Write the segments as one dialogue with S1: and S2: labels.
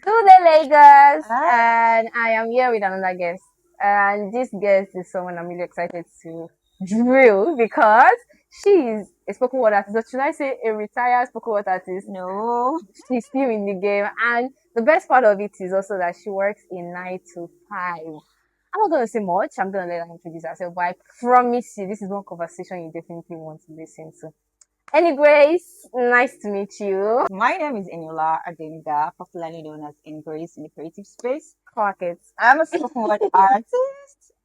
S1: Today, Lagos,
S2: Hi.
S1: and I am here with another guest. And this guest is someone I'm really excited to drill because she is a spoken word artist. Or should I say a retired spoken word artist?
S2: No.
S1: She's still in the game. And the best part of it is also that she works in 9 to 5. I'm not going to say much. I'm going to let her introduce herself. But I promise you, this is one conversation you definitely want to listen to. Enigrace, nice to meet you.
S2: My name is Eniola Adeniga, popularly known as Enigrace in the creative space.
S1: Clock it.
S2: I'm a spoken word artist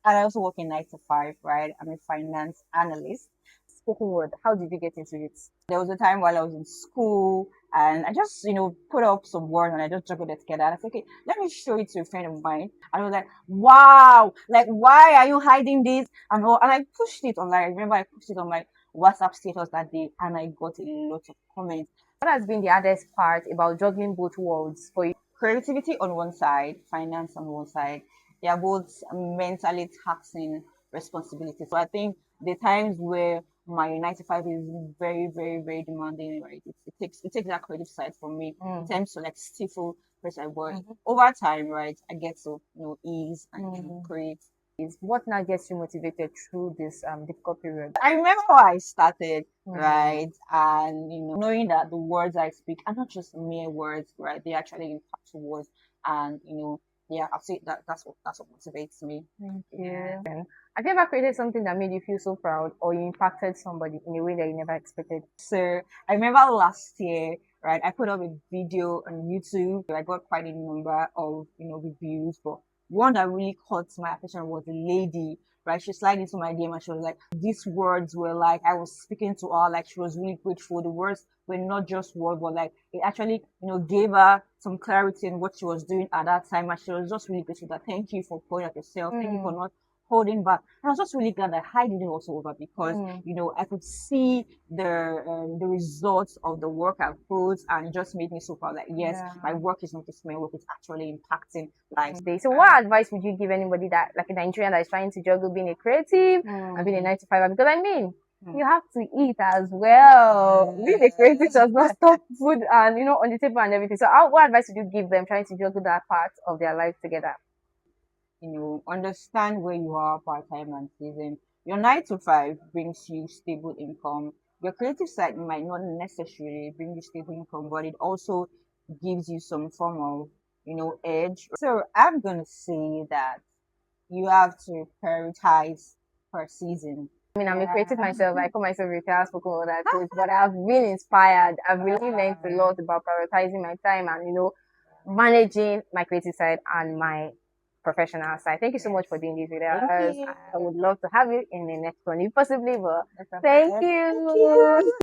S2: and I also work in 9 to 5, right? I'm a finance analyst.
S1: Spoken word. How did you get into it?
S2: There was a time while I was in school and I just, put up some words and I just juggled it together. And I said, okay, let me show it to a friend of mine. And I was like, wow, like, why are you hiding this? And I pushed it online. I remember I pushed it on my WhatsApp status that day and I got a lot of comments.
S1: What has been the hardest part about juggling both worlds for you?
S2: Creativity on one side, finance on one side. They are both mentally taxing responsibilities. So I think the times where my 95 is very, very, very demanding, right? It takes that creative side from me. It tends to like stifle personal work. Over time, right? I get to ease and create.
S1: What now gets you motivated through this difficult period?
S2: I remember how I started, right? And knowing that the words I speak are not just mere words, right? They actually impact words, and yeah, I'll say that's what motivates me.
S1: Thank you. And have you ever created something that made you feel so proud or you impacted somebody in a way that you never expected?
S2: So I remember last year, right? I put up a video on YouTube. I got quite a number of reviews, but one that really caught my attention was a lady, right? She slid into my DM and she was like, these words were like, I was speaking to her, like she was really grateful. The words were not just words, but like it actually, gave her some clarity in what she was doing at that time. And she was just really grateful that thank you for pouring out yourself. Thank you for not holding back. And I was just really glad that I didn't also over because I could see the results of the work I've put, and it just made me so proud. Like yes, my work is not just my work; it's actually impacting lives.
S1: So what advice would you give anybody that like a Nigerian that is trying to juggle being a creative and being a 9 to 5? Because I mean, you have to eat as well. Being a creative does not stop food and on the table and everything. So what advice would you give them trying to juggle that part of their life together?
S2: Understand where you are part-time and season. Your 9 to 5 brings you stable income. Your creative side might not necessarily bring you stable income, but it also gives you some form of, edge. So I'm gonna say that you have to prioritize per season.
S1: I mean, I'm a creative myself. I call myself a retired spoken word artist, but I've been inspired. I've really learned a lot about prioritizing my time and, managing my creative side and my professional side. Thank you so much for doing this with us. I would love to have you in the next one, if possibly, but thank you.